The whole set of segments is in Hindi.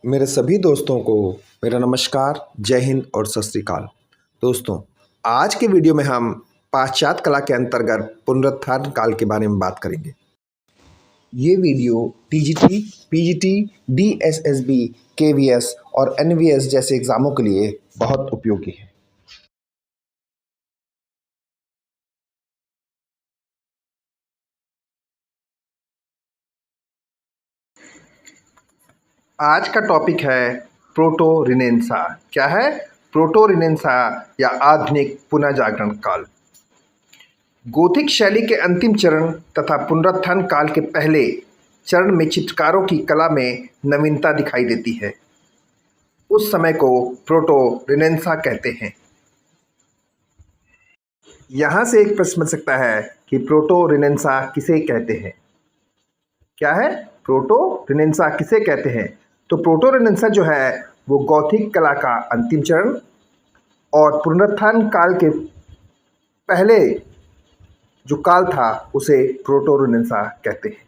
मेरे सभी दोस्तों को मेरा नमस्कार, जय हिंद और सत श्री अकाल। दोस्तों, आज के वीडियो में हम पाश्चात्य कला के अंतर्गत पुनरुत्थान काल के बारे में बात करेंगे। ये video TGT, PGT, DSSB, KVS और एनवीएस जैसे एग्ज़ामों के लिए बहुत उपयोगी है। आज का टॉपिक है प्रोटो रिनेंसा। क्या है? प्रोटो रिनेंसा या आधुनिक पुनः जागरण काल। गोथिक शैली के अंतिम चरण तथा पुनरुत्थान काल के पहले चरण में चित्रकारों की कला में नवीनता दिखाई देती है। उस समय को प्रोटो रिनेंसा कहते हैं। यहाँ से एक प्रश्न बन सकता है कि प्रोटो रिनेंसा किसे कहते हैं? क्या है? प्रोटो रिनेंसा किसे कहते हैं? तो प्रोटो रिनेंसा जो है वो गौथिक कला का अंतिम चरण और पुनरुत्थान काल के पहले जो काल था उसे प्रोटो रिनेंसा कहते हैं।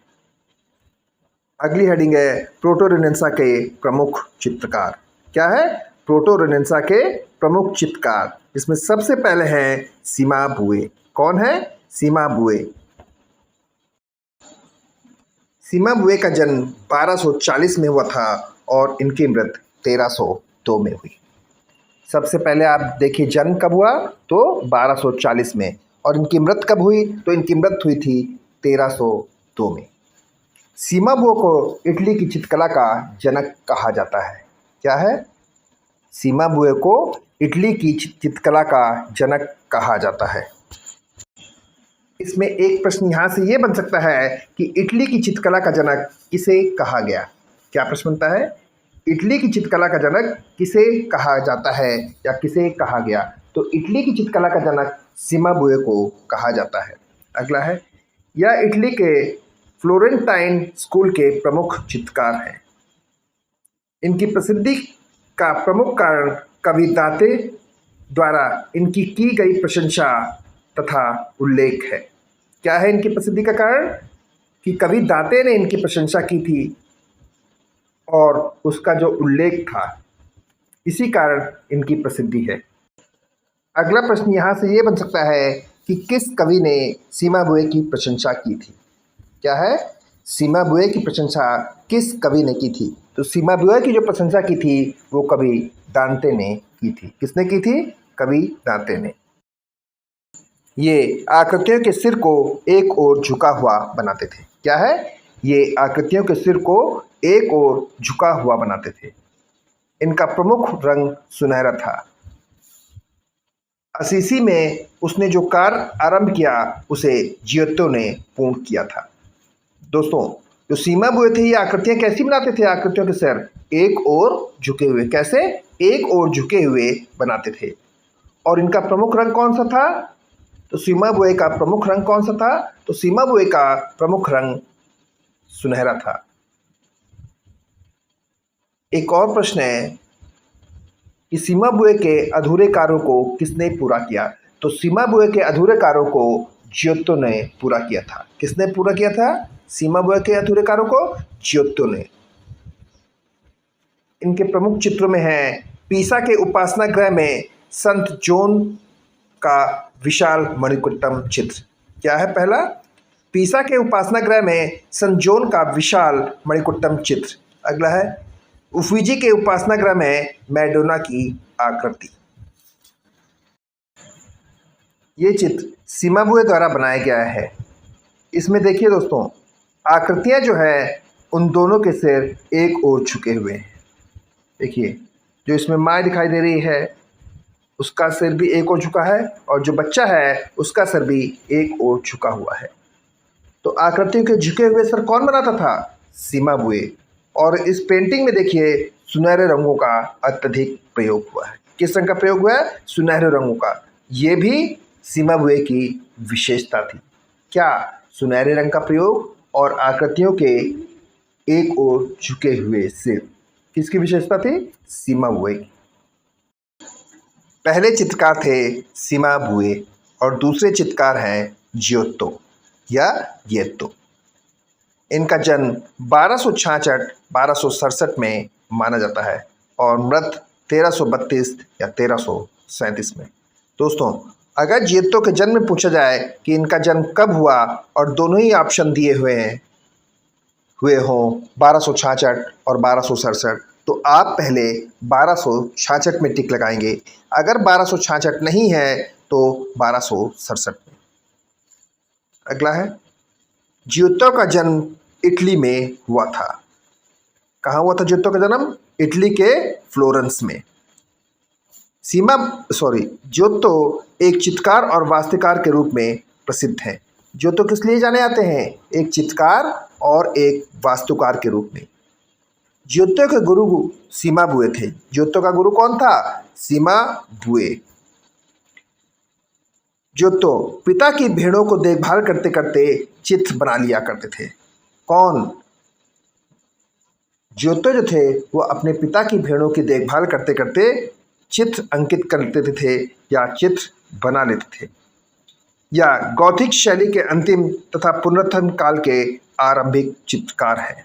अगली हेडिंग है प्रोटो रिनेंसा के प्रमुख चित्रकार। क्या है? प्रोटो रिनेंसा के प्रमुख चित्रकार। इसमें सबसे पहले हैं सिमाबुए। कौन है? सिमाबुए। सिमाबुए का जन्म 1240 में हुआ था और इनकी मृत्यु 1302 में हुई। सबसे पहले आप देखिए जन्म कब हुआ तो 1240 में, और इनकी मृत्यु कब हुई तो इनकी मृत्यु हुई थी 1302 में। सिमाबुए को इटली की चित्रकला का जनक कहा जाता है। क्या है? सिमाबुए को इटली की चित्रकला का जनक कहा जाता है। इसमें एक प्रश्न यहाँ से ये बन सकता है कि इटली की चित्रकला का जनक किसे कहा गया? क्या प्रश्न बनता है? इटली की चित्रकला का जनक किसे कहा जाता है या किसे कहा गया? तो इटली की चित्रकला का जनक सिमाबुए को कहा जाता है। अगला है, यह इटली के फ्लोरेंटाइन स्कूल के प्रमुख चित्रकार हैं। इनकी प्रसिद्धि का प्रमुख कारण कवि दांते द्वारा इनकी की गई प्रशंसा तथा उल्लेख है। क्या है इनकी प्रसिद्धि का कारण? कि कवि दांते ने इनकी प्रशंसा की थी और उसका जो उल्लेख था, इसी कारण इनकी प्रसिद्धि है। अगला प्रश्न यहाँ से ये बन सकता है कि किस कवि ने सिमाबुए की प्रशंसा की थी? क्या है? सिमाबुए की प्रशंसा किस कवि ने की थी? तो सिमाबुए की जो प्रशंसा की थी वो कवि दांते ने की थी। किसने की थी? कवि दांते ने। ये आकृतियों के सिर को एक ओर झुका हुआ बनाते थे। क्या है? ये आकृतियों के सिर को एक ओर झुका हुआ बनाते थे। इनका प्रमुख रंग सुनहरा था। असीसी में उसने जो कार्य आरंभ किया उसे जियोत्तो ने पूर्ण किया था। दोस्तों, जो सिमाबुए थे ये आकृतियाँ कैसी बनाते थे? आकृतियों के सिर एक ओर झुके हुए। कैसे? एक ओर झुके हुए बनाते थे। और इनका प्रमुख रंग कौन सा था? तो सिमाबुए का प्रमुख रंग कौन सा था? तो सिमाबुए का प्रमुख रंग सुनहरा था। एक और प्रश्न है कि सिमाबुए के अधूरे कार्यों को किसने पूरा किया? तो सिमाबुए के अधूरे कार्यों को जियोत्तो ने पूरा किया था। किसने पूरा किया था? सिमाबुए के अधूरे कार्यों को जियोत्तो ने। इनके प्रमुख चित्रों में है पीसा के उपासना गृह में संत जॉन का विशाल मणिकुट्टम चित्र। क्या है पहला? पीसा के उपासना गृह में संत जॉन का विशाल मणिकुट्टम चित्र। अगला है उफिजी के उपासना गृह में मैडोना की आकृति। ये चित्र सिमाबुए द्वारा बनाया गया है। इसमें देखिए दोस्तों, आकृतियां जो है उन दोनों के सिर एक ओर झुके हुए हैं। देखिए, जो इसमें माँ दिखाई दे रही है उसका सिर भी एक ओर झुका है और जो बच्चा है उसका सिर भी एक ओर झुका हुआ है। तो आकृतियों के झुके हुए सिर कौन बनाता था? सिमाबुए। और इस पेंटिंग में देखिए सुनहरे रंगों का अत्यधिक प्रयोग हुआ है। किस रंग का प्रयोग हुआ है? सुनहरे रंगों का। ये भी सिमाबुए की विशेषता थी। क्या? सुनहरे रंग का प्रयोग और आकृतियों के एक ओर झुके हुए सिर। किसकी विशेषता थी? सिमाबुए की। पहले चित्रकार थे सिमाबुए और दूसरे चित्रकार हैं जियोत्तो या गियोत्तो। इनका जन्म 1266-1267 में माना जाता है और मृत 1332 या 1337 में। दोस्तों, अगर जियोतो के जन्म में पूछा जाए कि इनका जन्म कब हुआ और दोनों ही ऑप्शन दिए हुए हों 1266 और 1267, तो आप पहले 1266 में टिक लगाएंगे। अगर 1266 नहीं है तो 1267 में। अगला है, जियोतो का जन्म इटली में हुआ था। कहाँ हुआ था जियोतो का जन्म? इटली के फ्लोरेंस में। जियोतो एक चित्रकार और वास्तुकार के रूप में प्रसिद्ध हैं। जियोतो किस लिए जाने जाते हैं? एक चित्रकार और एक वास्तुकार के रूप में। जियोतो के गुरु सिमाबुए थे। जियोतो का गुरु कौन था? सिमाबुए। जियोतो पिता की भेड़ों को देखभाल करते करते चित्र बना लिया करते थे। कौन? जियोतो जो थे वो अपने पिता की भेड़ों की देखभाल करते करते चित्र अंकित कर लेते थे या चित्र बना लेते थे। या गौथिक शैली के अंतिम तथा पुनरुत्थान काल के आरंभिक चित्रकार हैं।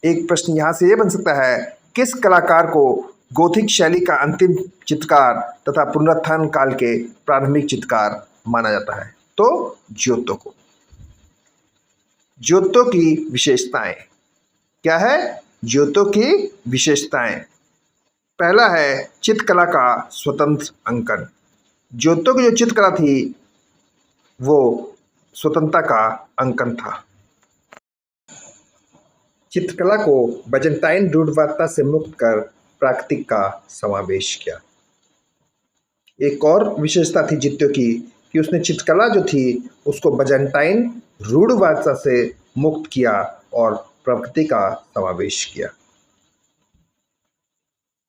एक प्रश्न यहाँ से ये बन सकता है, किस कलाकार को गौथिक शैली का अंतिम चित्रकार तथा पुनरुत्थान काल के प्रारंभिक चित्रकार माना जाता है? तो जियोतो को। जियोतो की विशेषताएं क्या है? जियोतो की विशेषताएं, पहला है चित्रकला का स्वतंत्र अंकन। जियोतो की जो चित्रकला थी वो स्वतंत्रता का अंकन था। चित्रकला को बाइजेंटाइन रूढ़िवादिता से मुक्त कर प्राकृतिक का समावेश किया। एक और विशेषता थी जियोतो की कि उसने चित्रकला जो थी उसको बाइजेंटाइन रूढ़िवादिता से मुक्त किया और प्रकृति का समावेश किया।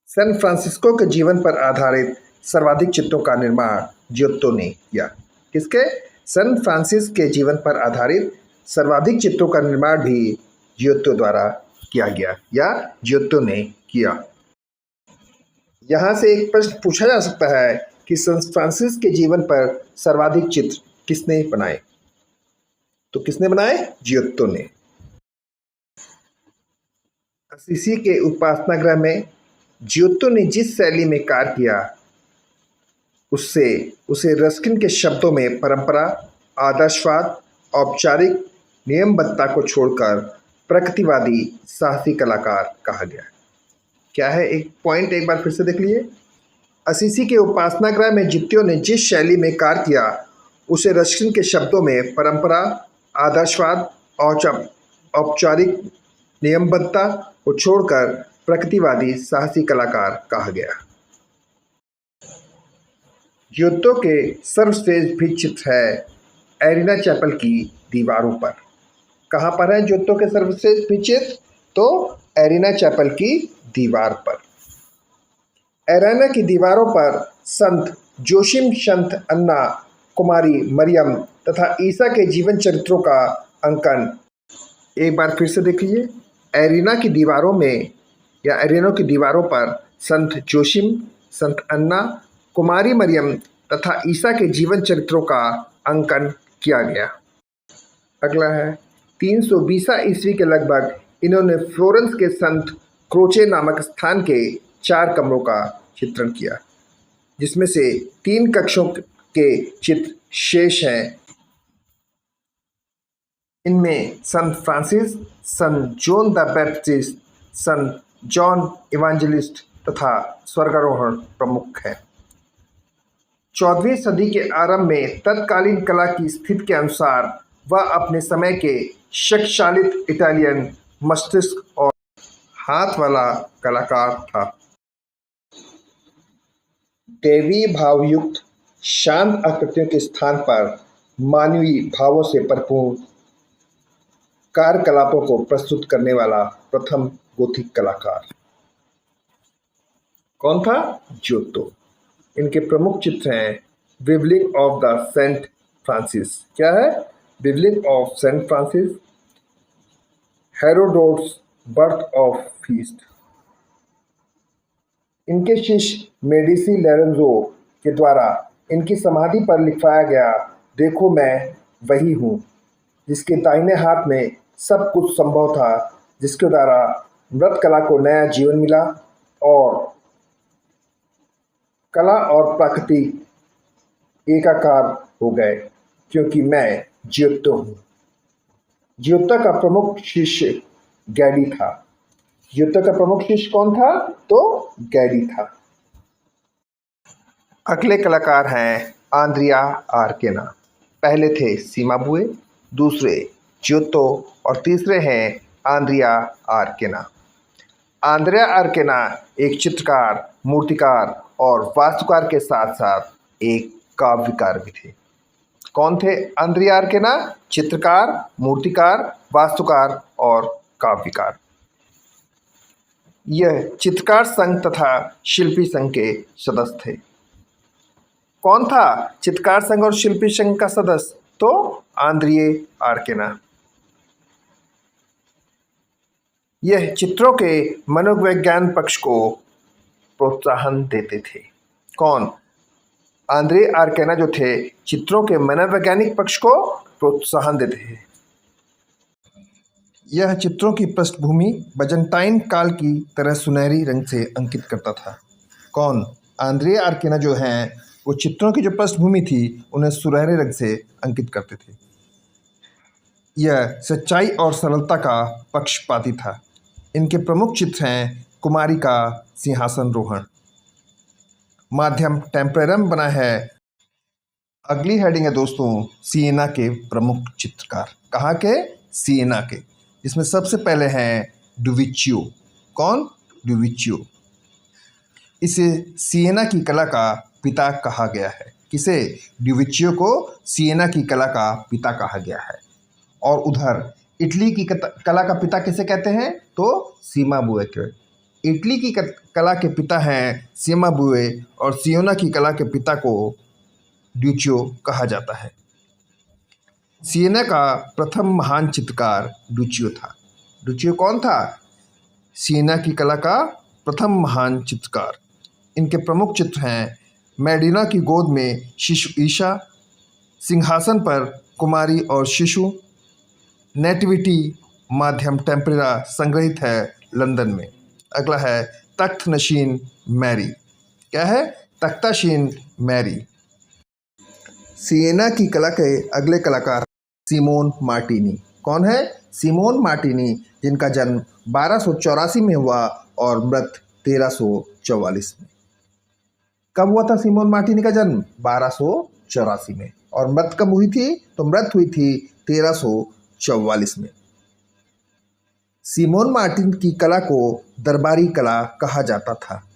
सैन फ्रांसिस्को के जीवन पर आधारित सर्वाधिक चित्रों का निर्माण जियोतो ने किया। किसके? सैन फ्रांसिस के जीवन पर आधारित सर्वाधिक चित्रों का निर्माण भी जियोतो द्वारा किया गया या जियोतो ने किया। यहाँ से एक प्रश्न पूछा जा सकता है कि सैन फ्रांसिस के जीवन पर सर्वाधिक चित्र किसने बनाए? तो किसने बनाए? जियोतो ने। असीसी के उपासना गृह में जियोतो ने जिस शैली में कार्य किया उसे रस्किन के शब्दों में परंपरा, आदर्शवाद, औपचारिक नियमबद्धता को छोड़कर प्रकृतिवादी साहसी कलाकार कहा गया। क्या है? एक पॉइंट एक बार फिर से देख लीजिए। असीसी के उपासना गृह में जियोतो ने जिस शैली में कार्य किया उसे रस्किन के शब्दों में परंपरा, आदर्शवाद, औपचारिक नियमबद्धता को छोड़कर प्रकृतिवादी साहसी कलाकार कहा गया। जियोतो के सर्वश्रेष्ठ भी चित्र है एरिना चैपल की दीवारों पर। कहाँ पर है जियोतो के सर्वश्रेष्ठ भी चित्र? तो एरिना चैपल की दीवार पर। एरिना की दीवारों पर संत जोसिम, संत अन्ना, कुमारी मरियम तथा ईसा के जीवन चरित्रों का अंकन एक बार फिर से देख लीजिए। एरिना की दीवारों में या एरिनो की दीवारों पर संत जोसिम, संत अन्ना, कुमारी मरियम तथा ईसा के जीवन चरित्रों का अंकन किया गया। अगला है 320 ईस्वी के लगभग इन्होंने फ्लोरेंस के संत क्रोचे नामक स्थान के 4 कमरों का चित्रण किया, जिसमें से 3 कक्षों के चित्र शेष हैं। इनमें संत Francis, Sant John the Baptist, Sant John इवांजेलिस्ट तथा स्वर्गारोहण प्रमुख है। 14वीं सदी के आरंभ में तत्कालीन कला की स्थिति के अनुसार वह अपने समय के शक्तिशाली इटालियन मस्तिष्क और हाथ वाला कलाकार था। दैवीय भावयुक्त शांत आकृतियों के स्थान पर मानवीय भावों से भरपूर कार्यकलापों को प्रस्तुत करने वाला प्रथम गोथिक कलाकार कौन था? जियोतो। इनके प्रमुख चित्र हैं विवलिंग ऑफ द सेंट फ्रांसिस। क्या है? विवलिंग of Saint Francis, Herodotus birth of feast. इनके शिष्य मेडिसी लोरेंजो के द्वारा इनकी समाधि पर लिखवाया गया, देखो मैं वही हूँ, जिसके दाहिने हाथ में सब कुछ संभव था, जिसके द्वारा मृत कला को नया जीवन मिला और कला और प्रकृति एकाकार हो गए, क्योंकि मैं जियोत्तो हूँ। जियोत्तो का प्रमुख शिष्य गैडी था। जियोत्तो का प्रमुख शिष्य कौन था? तो गैडी था। अगले कलाकार हैं आंद्रिया आर्केना। पहले थे सिमाबुए, दूसरे जियोत्तो और तीसरे हैं आंद्रिया आर्केना। आंद्रिया आर्केना एक चित्रकार, मूर्तिकार और वास्तुकार के साथ साथ एक काव्यकार भी थे। कौन थे आंद्रिया आर्केना? चित्रकार, मूर्तिकार, वास्तुकार और काव्यकार। यह चित्रकार संघ तथा शिल्पी संघ के सदस्य थे। कौन था चित्रकार संघ और शिल्पी संघ का सदस्य? तो आंद्रिये आर्केना। यह चित्रों के मनोविज्ञान पक्ष को प्रोत्साहन देते थे। कौन? आंद्रे आर्केना जो थे चित्रों के मनोवैज्ञानिक पक्ष को प्रोत्साहन देते थे। यह चित्रों की पृष्ठभूमि byzantine काल की तरह सुनहरी रंग से अंकित करता था। कौन? आंद्रे आर्केना जो हैं वो चित्रों की जो पृष्ठभूमि थी उन्हें सुनहरे रंग से अंकित करते थे। यह सच्चाई और सरलता का पक्षपाती था। इनके प्रमुख चित्र हैं कुमारी का सिंहासन रोहण। माध्यम टेम्परेरम बना है। अगली हेडिंग है दोस्तों सिएना के प्रमुख चित्रकार। कहाँ के? सिएना के। इसमें सबसे पहले हैं डुविचियो। कौन? डुविचियो। इसे सिएना की कला का पिता कहा गया है। किसे? डुविचियो को सिएना की कला का पिता कहा गया है। और उधर इटली की कला का पिता किसे कहते हैं? तो सिमाबुए के। इटली की कला के पिता हैं सिमाबुए और सिएना की कला के पिता को डुचियो कहा जाता है। सिएना का प्रथम महान चित्रकार डुचियो था। डुचियो कौन था? सिएना की कला का प्रथम महान चित्रकार। इनके प्रमुख चित्र हैं मेडिना की गोद में शिशु ईशा, सिंहासन पर कुमारी और शिशु, नेटिविटी माध्यम टेम्परेरा संग्रहित है लंदन में। अगला है तख्त नशीन मैरी। क्या है? तख्ताशीन मैरी। सिएना की कला के अगले कलाकार सिमोन मार्टिनी। कौन है? सिमोन मार्टिनी, जिनका जन्म 1284 में हुआ और मृत 1344 में। कब हुआ था सिमोन मार्टिनी का जन्म? 1284 में। और मृत कब हुई थी? तो मृत हुई थी 1344 में। सिमोन मार्टिन की कला को दरबारी कला कहा जाता था।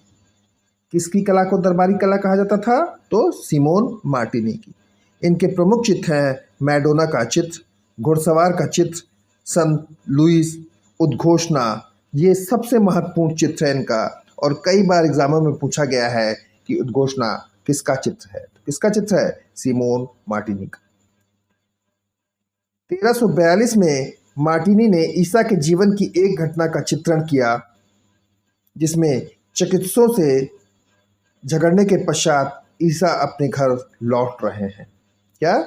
किसकी कला को दरबारी कला कहा जाता था? तो सिमोन मार्टिनी की। इनके प्रमुख चित्र हैं मैडोना का चित्र, घुड़सवार का चित्र, संत लुइस, उद्घोषणा। ये सबसे महत्वपूर्ण चित्र है इनका। और कई बार एग्जामों में पूछा गया है कि उद्घोषणा किसका चित्र है? किसका चित्र है? सिमोन मार्टिनी का। 1342 में मार्टिनी ने ईसा के जीवन की एक घटना का चित्रण किया, जिसमें चिकित्सकों से झगड़ने के पश्चात ईसा अपने घर लौट रहे हैं। क्या?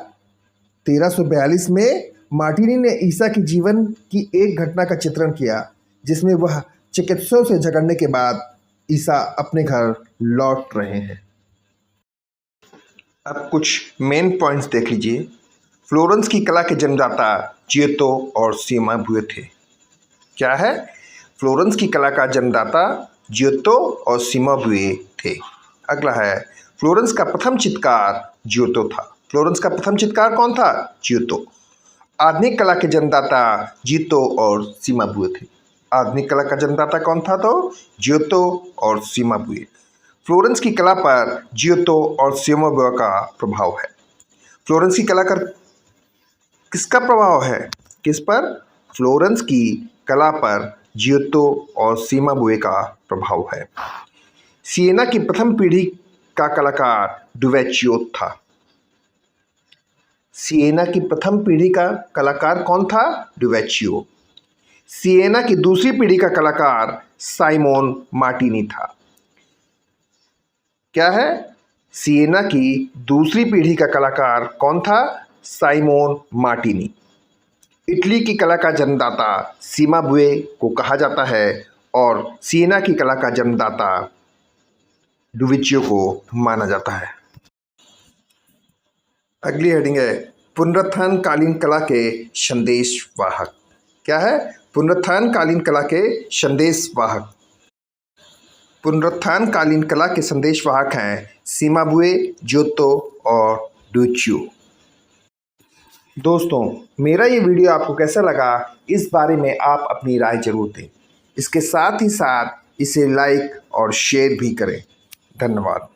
1342 में मार्टिनी ने ईसा के जीवन की एक घटना का चित्रण किया, जिसमें वह चिकित्सकों से झगड़ने के बाद ईसा अपने घर लौट रहे हैं। अब कुछ मेन पॉइंट्स देख लीजिए। फ्लोरेंस की कला के जन्मदाता जियोत्तो और सिमाबुए थे। क्या है? फ्लोरेंस की कला का जन्मदाता जियोत्तो और सिमाबुए थे। अगला है फ्लोरेंस का प्रथम चित्रकार जियोत्तो था। फ्लोरेंस का प्रथम चित्रकार कौन था? जियोत्तो। आधुनिक कला के जन्मदाता जियोत्तो और सिमाबुए थे। आधुनिक कला का जन्मदाता कौन था? तो जियोत्तो और सिमाबुए। फ्लोरेंस की कला पर जियोत्तो और सिमाबुए का प्रभाव है। फ्लोरेंस की कला पर किसका प्रभाव है? किस पर? फ्लोरेंस की कला पर जियोत्तो और सिमाबुए का प्रभाव है। सिएना की प्रथम पीढ़ी का कलाकार डुवेचियो था। सिएना की प्रथम पीढ़ी का कलाकार कौन था? डुवेचियो। सिएना की दूसरी पीढ़ी का कलाकार साइमोन मार्टिनी था। क्या है? सिएना की दूसरी पीढ़ी का कलाकार कौन था? Simon Martini. इटली की कला का जन्मदाता सिमाबुए को कहा जाता है और सिएना की कला का जन्मदाता डुविचियो को माना जाता है। अगली हेडिंग है पुनरुत्थानकालीन कला के संदेशवाहक। क्या है? पुनरुत्थानकालीन कला के संदेशवाहक। पुनरुत्थानकालीन कला के संदेशवाहक हैं सिमाबुए, जोतो और डुचियो। दोस्तों, मेरा ये वीडियो आपको कैसा लगा इस बारे में आप अपनी राय जरूर दें। इसके साथ ही साथ इसे लाइक और शेयर भी करें। धन्यवाद।